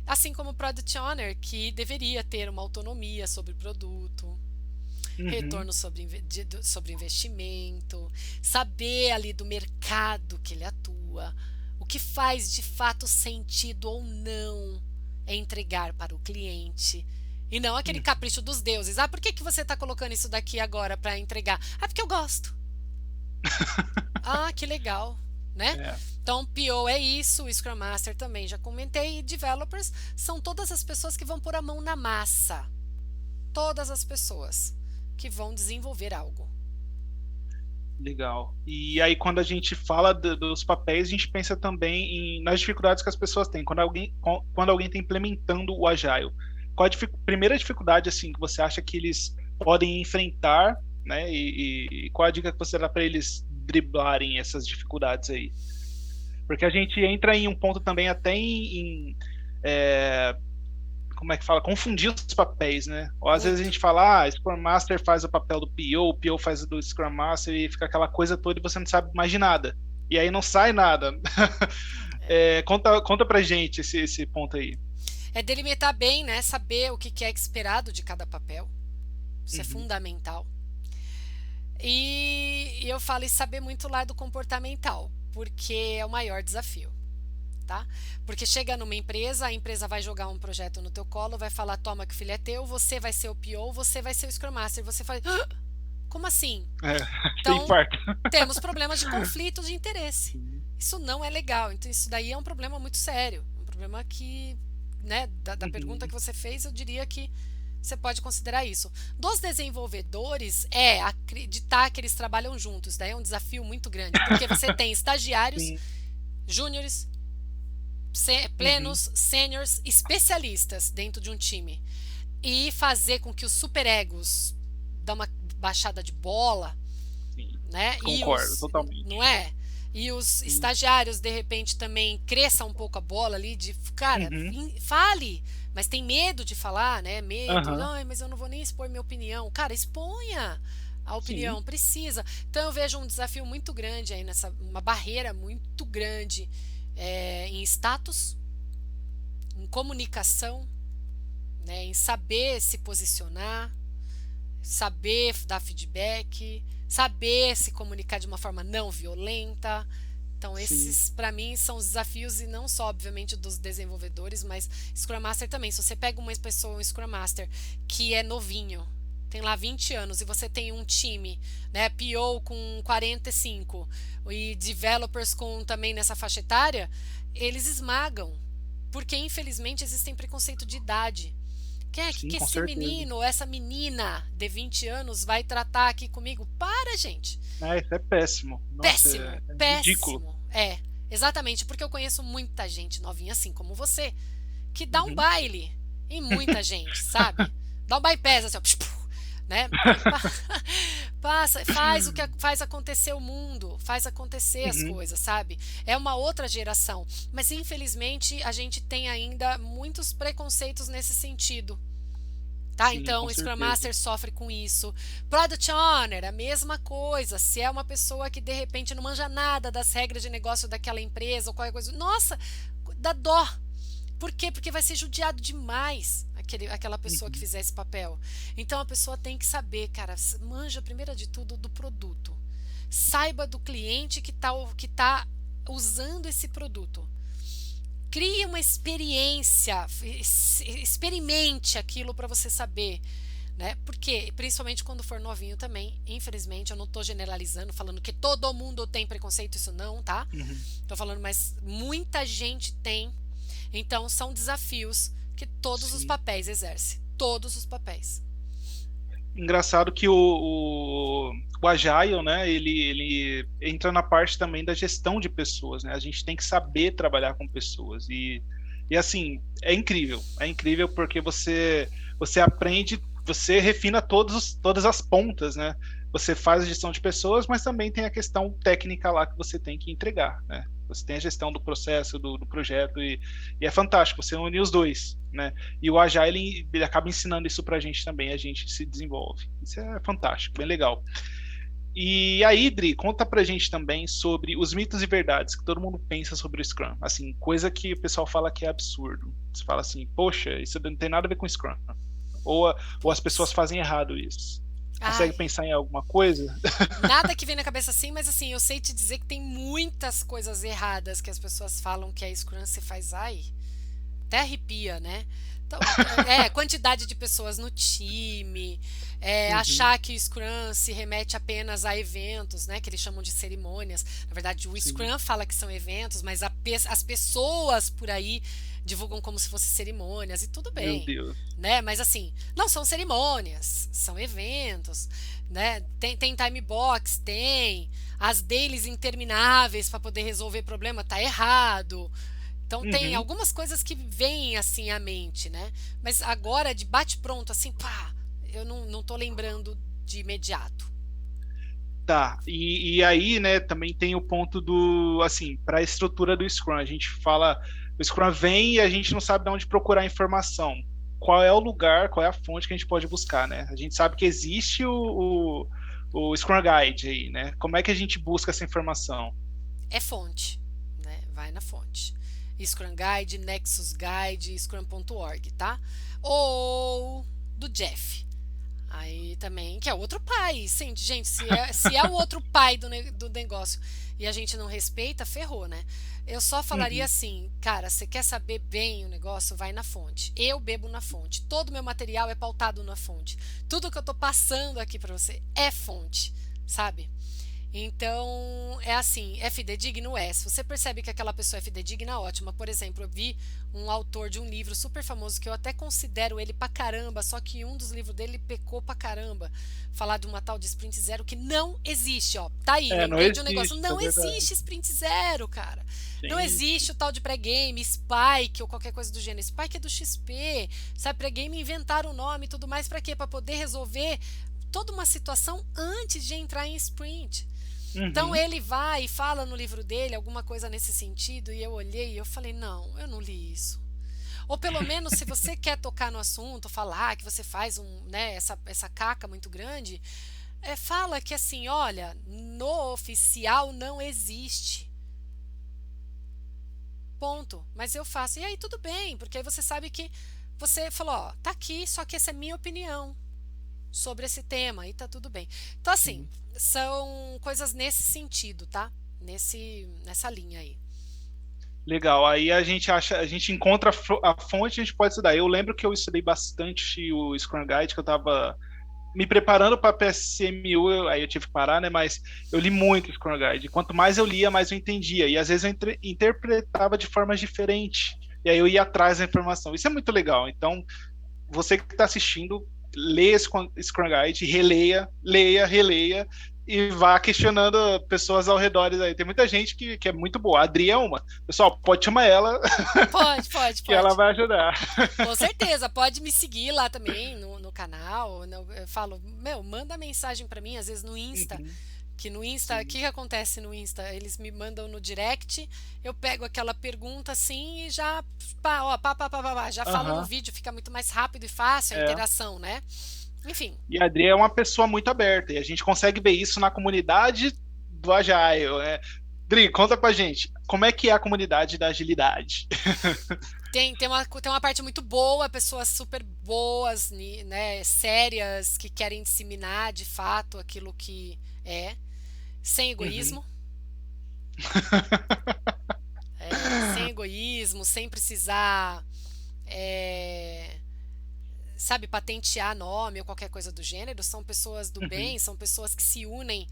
Assim como o Product Owner, que deveria ter uma autonomia sobre o produto, Uhum. retorno sobre investimento, saber ali do mercado que ele atua, o que faz de fato sentido ou não é entregar para o cliente. E não aquele Uhum. capricho dos deuses. Ah, por que você está colocando isso daqui agora para entregar? Ah, porque eu gosto. Ah, que legal, né? É, Então, PO é isso, o Scrum Master também já comentei, e developers são todas as pessoas que vão pôr a mão na massa. Todas as pessoas que vão desenvolver algo. legal. E aí, quando a gente fala dos papéis, a gente pensa também nas dificuldades que as pessoas têm. Quando alguém está implementando o Agile, qual a primeira dificuldade assim que você acha que eles podem enfrentar, né? E qual a dica que você dá para eles driblarem essas dificuldades aí? Porque a gente entra em um ponto também até é, como é que fala? Confundir os papéis, né? Ou às vezes a Muito. gente fala, Scrum Master faz o papel do PO, o PO faz o do Scrum Master e fica aquela coisa toda e você não sabe mais de nada. E aí não sai nada. Conta pra gente esse ponto aí. É delimitar bem, né? Saber o que é esperado de cada papel. Isso é Uhum, fundamental. E eu falo em saber muito lá do comportamental, porque é o maior desafio. Tá? Porque chega numa empresa, a empresa vai jogar um projeto no teu colo, vai falar, toma que o filho é teu, você vai ser o PO, você vai ser o Scrum Master. Você fala, ah, como assim? é, sem Então, infarto. temos problemas de conflito de interesse. Isso não é legal. Então, isso daí é um problema muito sério. Um problema que, né, da pergunta Uhum, que você fez, eu diria que você pode considerar isso. Dos desenvolvedores, é acreditar que eles trabalham juntos. Daí é um desafio muito grande, porque você tem estagiários, sim. júniores, Uhum, plenos, sêniors, especialistas dentro de um time. E fazer com que os superegos dão uma baixada de bola, sim. né? Concordo Não totalmente. é? E os Sim. estagiários, de repente, também cresçam um pouco a bola ali de, cara, Uhum. fale, mas tem medo de falar, né? Medo, Aham. ai, mas eu não vou nem expor minha opinião. Cara, exponha a Sim. opinião, precisa. Então eu vejo um desafio muito grande aí nessa, uma barreira muito grande em status, em comunicação, né? Em saber se posicionar, saber dar feedback, saber se comunicar de uma forma não violenta. Então, Sim. esses para mim são os desafios e não só, obviamente, dos desenvolvedores, mas Scrum Master também. Se você pega uma pessoa, um Scrum Master, que é novinho, tem lá 20 anos e você tem um time, né, PO com 45 e developers com também nessa faixa etária, eles esmagam, porque infelizmente existem preconceito de idade. Quem é Sim, que com esse certeza. menino ou essa menina de 20 anos vai tratar aqui comigo? Para, gente. Isso é péssimo. Nossa, Péssimo, é ridículo. péssimo. É, exatamente, porque eu conheço muita gente novinha assim como você, que dá um Uhum. baile em muita gente, sabe? Dá um bypass assim, ó, psh, psh, né? E passa, faz o que faz acontecer o mundo, faz acontecer as Uhum. coisas, sabe? É uma outra geração, mas infelizmente a gente tem ainda muitos preconceitos nesse sentido. Tá, Sim, então com o Scrum certeza. Master sofre com isso. Product Owner, a mesma coisa. Se é uma pessoa que de repente não manja nada das regras de negócio daquela empresa ou qualquer coisa, nossa, dá dó. Por quê? Porque vai ser judiado demais aquela pessoa que Uhum. fizer esse papel. Então a pessoa tem que saber, cara, manja primeiro de tudo do produto. Saiba do cliente que tá usando esse produto. Crie uma experiência, experimente aquilo para você saber, né? Porque, principalmente quando for novinho também, infelizmente, eu não estou generalizando, falando que todo mundo tem preconceito, isso não, tá? Uhum. Tô falando, mas muita gente tem. Então, são desafios que todos os Sim. papéis exercem. Todos os papéis. Engraçado que o Agile, né, ele entra na parte também da gestão de pessoas, né? A gente tem que saber trabalhar com pessoas e assim, é incrível porque você aprende, você refina todas as pontas, né? Você faz a gestão de pessoas, mas também tem a questão técnica lá que você tem que entregar, né? Você tem a gestão do processo, do projeto e é fantástico, você une os dois, né? E o Agile ele acaba ensinando isso pra gente também, a gente se desenvolve. Isso é fantástico, bem legal. E aí, Dri, conta pra gente também sobre os mitos e verdades que todo mundo pensa sobre o Scrum. Assim, coisa que o pessoal fala que é absurdo. Você fala assim, poxa, isso não tem nada a ver com Scrum. Ou as pessoas Putz. fazem errado isso. Consegue Ai, pensar em alguma coisa? nada que vem na cabeça assim, mas assim, eu sei te dizer que tem muitas coisas erradas que as pessoas falam que a Scrum se faz. Ai, até arrepia, né? Então, quantidade de pessoas no time, Uhum, achar que o Scrum se remete apenas a eventos, né? Que eles chamam de cerimônias. Na verdade, o sim. Scrum fala que são eventos, mas as pessoas por aí divulgam como se fossem cerimônias, e tudo Meu bem, Deus. né? Mas assim, não são cerimônias, são eventos, né? Tem time box, tem as dailies intermináveis para poder resolver problema, tá errado. Então tem Uhum. algumas coisas que vêm assim à mente, né? Mas agora de bate pronto assim, pá, eu não tô lembrando de imediato. Tá, e aí, né, também tem o ponto do, assim, para a estrutura do Scrum. A gente fala, o Scrum vem e a gente não sabe de onde procurar informação. Qual é o lugar, qual é a fonte que a gente pode buscar, né? A gente sabe que existe o Scrum Guide aí, né? Como é que a gente busca essa informação? É fonte, né? Vai na fonte. Scrum Guide, Nexus Guide, Scrum.org, tá? Ou do Jeff. Aí também, que é outro pai. Sim, gente, se é o outro pai do negócio e a gente não respeita, ferrou, né? Eu só falaria Uhum. assim, cara, você quer saber bem o negócio, vai na fonte. Eu bebo na fonte. Todo meu material é pautado na fonte. Tudo que eu tô passando aqui pra você é fonte, sabe? Então, é assim, é fidedigno? É. Se você percebe que aquela pessoa é fidedigna, ótima. Por exemplo, eu vi um autor de um livro super famoso que eu até considero ele pra caramba, só que um dos livros dele pecou pra caramba. Falar de uma tal de Sprint Zero que não existe, ó. Tá aí, não É, não entende o negócio? existe, isso é Não verdade. existe Sprint Zero, cara. Não Sim, existe o tal de pré-game, Spike ou qualquer coisa do gênero. Spike é do XP, sabe? Pré-game inventaram o nome e tudo mais pra quê? Pra poder resolver toda uma situação antes de entrar em sprint. Então Uhum. ele vai e fala no livro dele alguma coisa nesse sentido e eu olhei e eu falei, não, eu não li isso. Ou pelo menos se você quer tocar no assunto, falar que você faz essa caca muito grande, fala que assim, olha, no oficial não existe. Ponto. Mas eu faço. E aí tudo bem, porque aí você sabe que você falou, ó, tá aqui, só que essa é minha opinião sobre esse tema e tá tudo bem. Então assim, Sim. são coisas nesse sentido, tá? Nessa linha aí. Legal. Aí a gente encontra a fonte, a gente pode estudar. Eu lembro que eu estudei bastante o Scrum Guide, que eu estava me preparando para PSCMU, aí eu tive que parar, né? Mas eu li muito o Scrum Guide. Quanto mais eu lia, mais eu entendia. E às vezes eu interpretava de formas diferentes. E aí eu ia atrás da informação. Isso é muito legal. Então, você que está assistindo, lê esse Scrum Guide, releia, leia, releia, e vá questionando pessoas ao redor aí. Tem muita gente que é muito boa. A Adri é uma. Pessoal, pode chamar ela, Pode, pode, que ela pode. vai ajudar. Com certeza, pode me seguir lá também no canal. Eu falo, meu, manda mensagem pra mim, às vezes no Insta. Uhum, Que no Insta, o sim. que que acontece no Insta? Eles me mandam no direct, eu pego aquela pergunta assim e já, pá, ó, pá, já falo no Aham, vídeo, fica muito mais rápido e fácil a é. interação, né? Enfim, E a Adri é uma pessoa muito aberta, e a gente consegue ver isso na comunidade do Agile. Adri, conta pra gente, como é que é a comunidade da agilidade? tem uma parte muito boa, pessoas super boas, né, sérias, que querem disseminar de fato aquilo que é, sem Uhum. egoísmo, sem egoísmo, sem precisar, é, sabe, patentear nome ou qualquer coisa do gênero. São pessoas do Uhum. bem, são pessoas que se unem,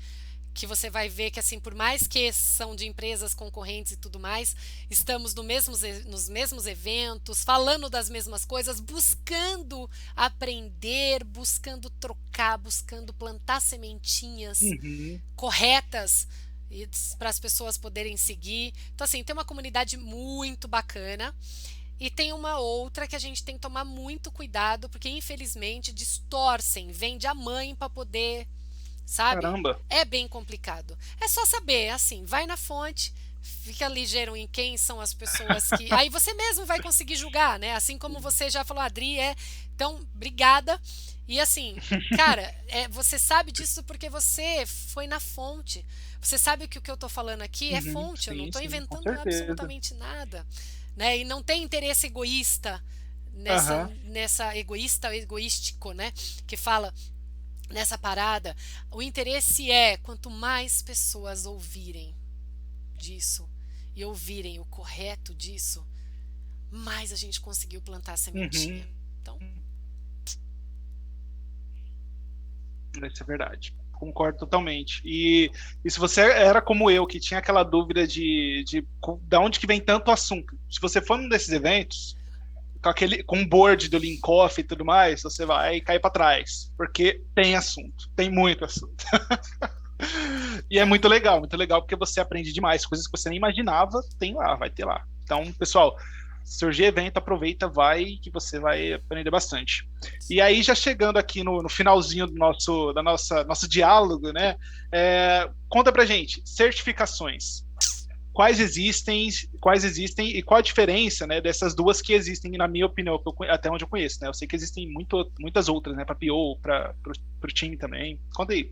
que você vai ver que, assim, por mais que são de empresas concorrentes e tudo mais, estamos nos mesmos eventos, falando das mesmas coisas, buscando aprender, buscando trocar, buscando plantar sementinhas Uhum. corretas para as pessoas poderem seguir. Então, assim, tem uma comunidade muito bacana. E tem uma outra que a gente tem que tomar muito cuidado, porque infelizmente distorcem, vende a mãe para poder, sabe? Caramba. É bem complicado. É só saber, assim, vai na fonte, fica ligeiro em quem são as pessoas que. Aí você mesmo vai conseguir julgar, né? Assim como você já falou, Adri, Então, obrigada. E assim, cara, você sabe disso porque você foi na fonte. Você sabe que o que eu tô falando aqui é Uhum. fonte, eu não Sim, tô sim, com inventando certeza. absolutamente nada, né? E não tem interesse egoísta Aham. nessa egoísta, egoístico, né? Que fala nessa parada. O interesse é quanto mais pessoas ouvirem disso e ouvirem o correto disso, mais a gente conseguiu plantar a sementinha. Uhum. Então, Isso é verdade. Concordo totalmente. E se você era como eu, que tinha aquela dúvida de onde que vem tanto assunto, se você for num desses eventos, com um board do Linkoff e tudo mais, você vai cair para trás, porque tem assunto, tem muito assunto. E é tá. muito legal, porque você aprende demais, coisas que você nem imaginava, tem lá, vai ter lá. Então, pessoal, surgir evento, aproveita, vai, que você vai aprender bastante. E aí, já chegando aqui no finalzinho nosso diálogo, né? Conta pra gente, certificações. Quais existem e qual a diferença, né, dessas duas que existem, na minha opinião, até onde eu conheço, né? Eu sei que existem muitas outras, né, para PO, para o time também. Conta aí.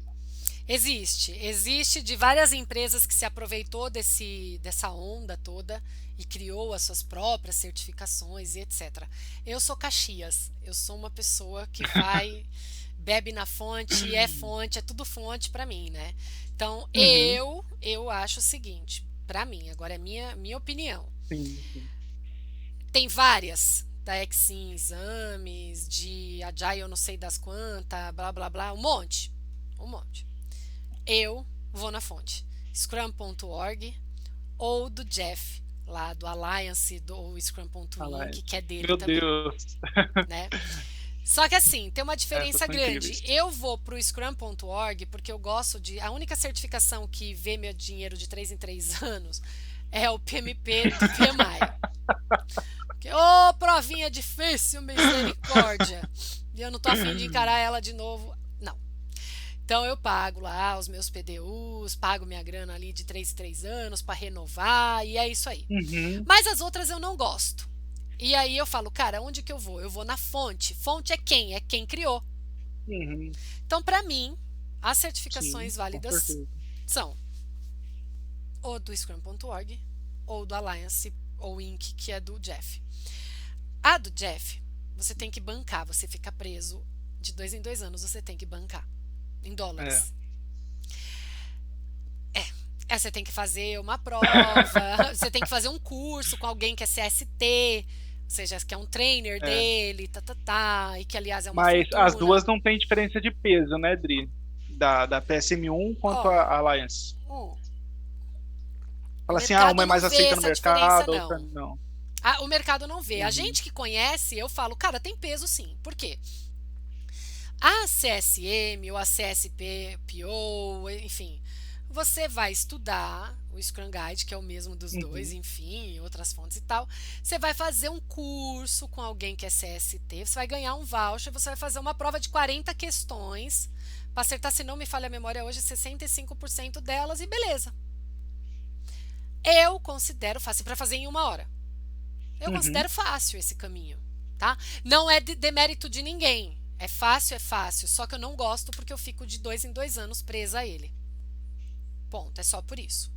Existe de várias empresas que se aproveitou dessa onda toda e criou as suas próprias certificações e etc. Eu sou Caxias, eu sou uma pessoa que vai, bebe na fonte, é tudo fonte para mim, né? Então Uhum. eu acho o seguinte, para mim, agora é minha opinião. Sim, sim. Tem várias da Exim Exames, de Agile eu não sei das quantas, blá blá blá, um monte. Eu vou na fonte scrum.org ou do Jeff, lá do Alliance do Scrum.inc, que é dele Meu também, Deus, né? Só que assim, tem uma essas diferença são grande. incríveis. Eu vou pro Scrum.org porque eu gosto de. A única certificação que vê meu dinheiro de 3 em 3 anos é o PMP do PMI. Ô, provinha difícil, misericórdia. E eu não tô afim de encarar ela de novo. Não. Então eu pago lá os meus PDUs, pago minha grana ali de 3 em 3 anos para renovar e é isso aí. Uhum. Mas as outras eu não gosto. E aí eu falo, cara, onde que eu vou? Eu vou na fonte. Fonte é quem? É quem criou. Uhum. Então, para mim, as Sim, certificações com válidas certeza. são ou do Scrum.org ou do Alliance ou Inc, que é do Jeff. A do Jeff, você tem que bancar, você fica preso de 2 em 2 anos, você tem que bancar em É. dólares. Você tem que fazer uma prova, você tem que fazer um curso com alguém que é CST, ou seja, que é um trainer É. dele, e que aliás é uma Mas as fortuna. duas não têm diferença de peso, né, Dri? Da PSM1 quanto Ó, a Alliance. o Fala assim, uma mercado é não mais vê aceita no essa diferença, mercado, a outra não. não. O mercado não vê. A Uhum. gente que conhece, eu falo, cara, tem peso sim. Por quê? A CSM ou a CSPO, enfim, você vai estudar o Scrum Guide, que é o mesmo dos dois, Uhum. enfim, outras fontes e tal. Você vai fazer um curso com alguém que é CST, você vai ganhar um voucher, você vai fazer uma prova de 40 questões, para acertar, se não me falha a memória hoje, 65% delas e beleza. Eu considero fácil para fazer em 1 hora. Eu Uhum. considero fácil esse caminho, tá? Não é de demérito de ninguém. É fácil, só que eu não gosto porque eu fico de 2 em 2 anos presa a ele. Ponto, é só por isso.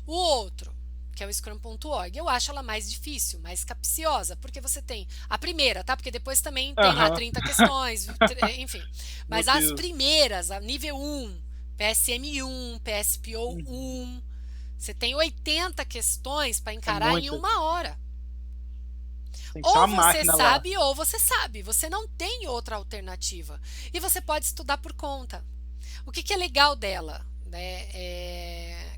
O outro, que é o Scrum.org, eu acho ela mais difícil, mais capciosa, porque você tem a primeira, tá? Porque depois também tem lá Aham. 30 questões, enfim. Meu Mas as Deus. primeiras, a nível 1, PSM1, Uhum. PSPO1, você tem 80 questões para É encarar em muito. 1 hora. Tem que ser Ou uma você máquina lá. sabe ou você sabe. Você não tem outra alternativa. E você pode estudar por conta. O que é legal dela? Né?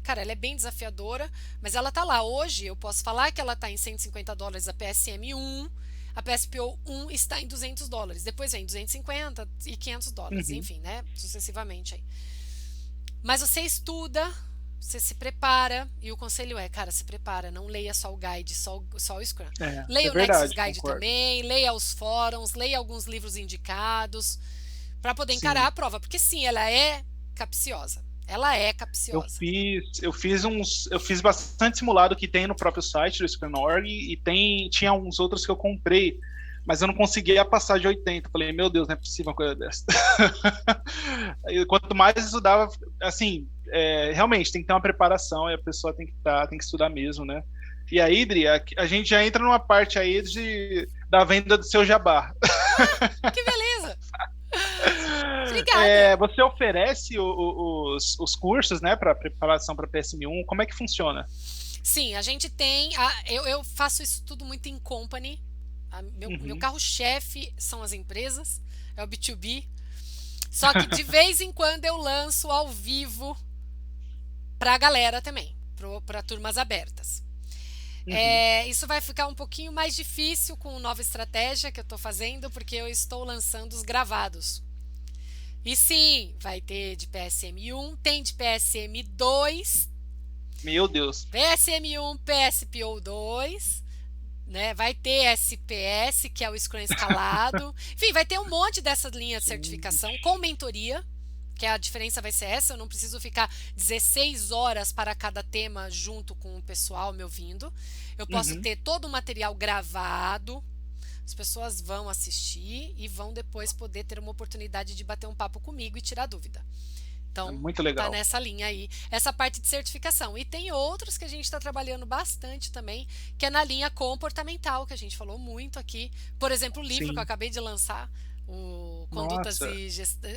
Cara, ela é bem desafiadora, mas ela tá lá. Hoje eu posso falar que ela tá em US$ 150 a PSM1, a PSPO1 está em US$ 200. Depois vem 250 e US$ 500, Uhum. enfim, né? Sucessivamente aí. Mas você estuda, você se prepara, e o conselho é, cara, se prepara, não leia só o guide, só o Scrum. É Leia o Nexus verdade, Guide concordo. também, leia os fóruns, leia alguns livros indicados, para poder encarar Sim. a prova, porque sim, ela é capciosa. Ela é Eu capciosa. fiz, eu fiz uns, eu fiz bastante simulado que tem no próprio site do Scrum.org e tinha uns outros que eu comprei, mas eu não conseguia passar de 80. Falei, meu Deus, não é possível uma coisa dessa. Quanto mais estudava, assim, realmente tem que ter uma preparação e a pessoa tem que estudar mesmo, né? E aí, Idri, a gente já entra numa parte aí da venda do seu jabá. Que beleza! Obrigada! Você oferece os cursos, né, para preparação para PSM1? Como é que funciona? Sim, a gente tem. Eu faço isso tudo muito em company. Meu Uhum. carro-chefe são as empresas, é o B2B. Só que de vez em quando eu lanço ao vivo para a galera também, para turmas abertas. Uhum. Isso vai ficar um pouquinho mais difícil com a nova estratégia que eu estou fazendo, porque eu estou lançando os gravados. E sim, vai ter de PSM1, tem de PSM2, Meu Deus. PSM1, PSPO2, né? Vai ter SPS, que é o Scrum escalado. Enfim, vai ter um monte dessa linha de certificação Gente. com mentoria, que a diferença vai ser essa, eu não preciso ficar 16 horas para cada tema junto com o pessoal me ouvindo. Eu posso Uhum. ter todo o material gravado, as pessoas vão assistir e vão depois poder ter uma oportunidade de bater um papo comigo e tirar dúvida. É Então, muito tá legal. nessa linha aí, essa parte de certificação. E tem outros que a gente está trabalhando bastante também, que é na linha comportamental, que a gente falou muito aqui. Por exemplo, o livro que eu Sim. acabei de lançar, o Condutas Nossa. e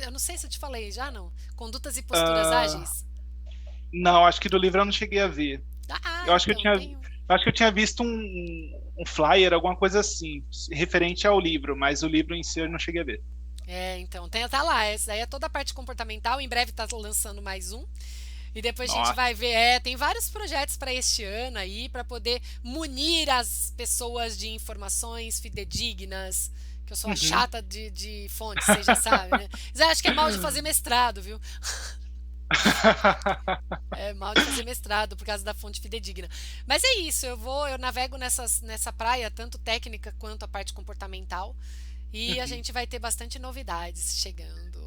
Eu não sei se eu te falei já, não. Condutas e Posturas Ah, Ágeis. não, acho que do livro eu não cheguei a ver. Eu acho que Então, tem. eu tinha visto um flyer, alguma coisa assim, referente ao livro, mas o livro em si eu não cheguei a ver. Então, tá lá. Essa daí é toda a parte comportamental. Em breve tá lançando mais um. E depois a gente Nossa. vai ver. Tem vários projetos para este ano aí, para poder munir as pessoas de informações fidedignas. Que eu sou a Uhum. chata de fonte, você já sabe, né? Mas eu acho que é mal de fazer mestrado, viu? É mal de fazer mestrado por causa da fonte fidedigna. Mas é isso, eu navego nessa praia, tanto técnica quanto a parte comportamental. E a Uhum. gente vai ter bastante novidades chegando.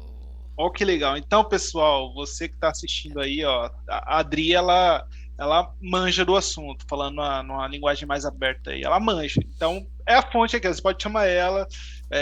Ó, que legal. Então, pessoal, você que está assistindo aí, ó, a Adri, ela manja do assunto, falando numa linguagem mais aberta aí. Ela manja. Então, é a fonte aqui, você pode chamar ela,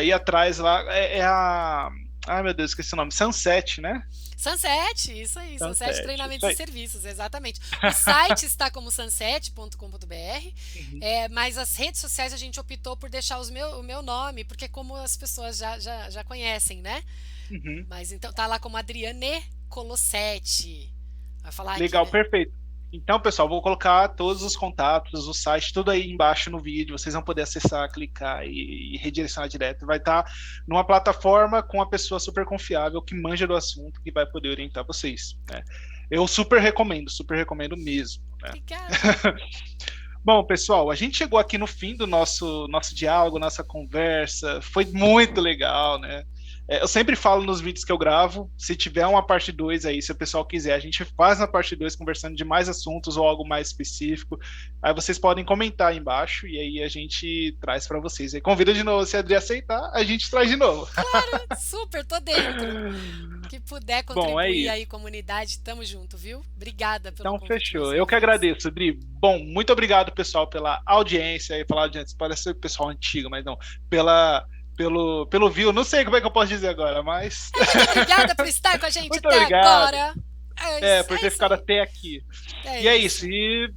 ir atrás lá. É a. Ai, meu Deus, esqueci o nome. Sunset, né? Sunset, isso aí, Sunset Sunset, isso Treinamentos e aí. Serviços, exatamente. O site está como sunset.com.br, Uhum, mas as redes sociais a gente optou por deixar o meu nome, porque como as pessoas já conhecem, né? uhum. Mas então tá lá como Adriane Colossetti. Vai falar aqui, Legal, né? perfeito. Então, pessoal, vou colocar todos os contatos, o site, tudo aí embaixo no vídeo. Vocês vão poder acessar, clicar e redirecionar direto. Vai estar numa plataforma com uma pessoa super confiável, que manja do assunto, que vai poder orientar vocês, né? Eu super recomendo mesmo, né? Obrigada. Bom, pessoal, a gente chegou aqui no fim do nosso diálogo, nossa conversa. Foi muito legal, né? Eu sempre falo nos vídeos que eu gravo, se tiver uma parte 2 aí, se o pessoal quiser, a gente faz na parte 2 conversando de mais assuntos ou algo mais específico. Aí vocês podem comentar aí embaixo e aí a gente traz para vocês. Aí convida de novo, se a Adri aceitar, a gente traz de novo. Claro, super, tô dentro. Que puder Bom, é contribuir aí, isso. comunidade, tamo junto, viu? Obrigada pelo Então, convite mais fechou. uma Eu que vez. agradeço, Adri. Bom, muito obrigado, pessoal, pela audiência. E falar audiência, parece ser pessoal antigo, mas não. Pelo view, não sei como é que eu posso dizer agora, mas. Muito obrigada por estar com a gente Muito até obrigado. agora. É isso, Por é ter isso ficado aí. até aqui. É E é isso. isso. E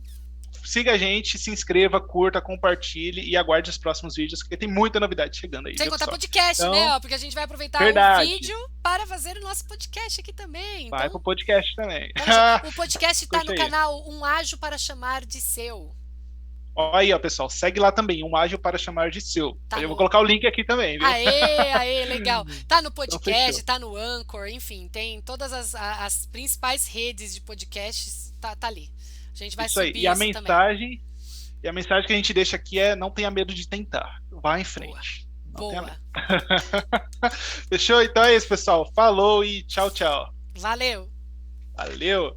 siga a gente, se inscreva, curta, compartilhe e aguarde os próximos vídeos, porque tem muita novidade chegando aí, Sem viu, contar pessoal? podcast, né? Então, Ó, porque a gente vai aproveitar o verdade. vídeo para fazer o nosso podcast aqui também. Vai Então, pro podcast também. vamos lá. O podcast está Curte no aí. canal Um Ágil para Chamar de Seu. Ó, aí, ó, pessoal, segue lá também, um ágil para chamar de seu. Tá Eu vou no. colocar o link aqui também, viu? Aê, legal. Tá no Então, podcast, fechou. tá no Anchor, enfim, tem todas as principais redes de podcasts, tá ali. A gente vai Isso aí. subir isso também. E a mensagem que a gente deixa aqui é: não tenha medo de tentar. Vá em Boa. frente. Não tenha medo. Boa. Fechou? Então é isso, pessoal. Falou e tchau, tchau. Valeu. Valeu!